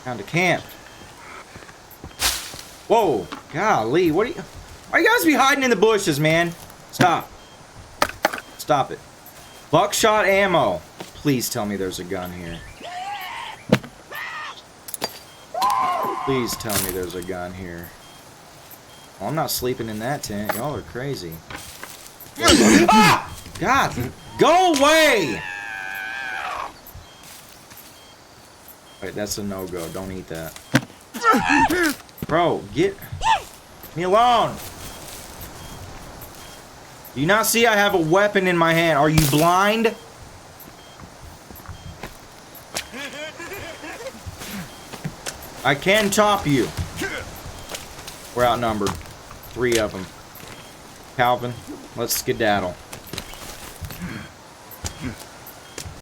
Found a camp. Whoa, golly, what are you... Why you guys be hiding in the bushes, man? Stop. Stop it. Buckshot ammo. Please tell me there's a gun here. Please tell me there's a gun here. Well, I'm not sleeping in that tent. Y'all are crazy. Ah! God, go away! Wait, that's a no-go. Don't eat that. Bro, get me alone. Do you not see I have a weapon in my hand? Are you blind? I can top you. We're outnumbered. 3 of them. Calvin, let's skedaddle.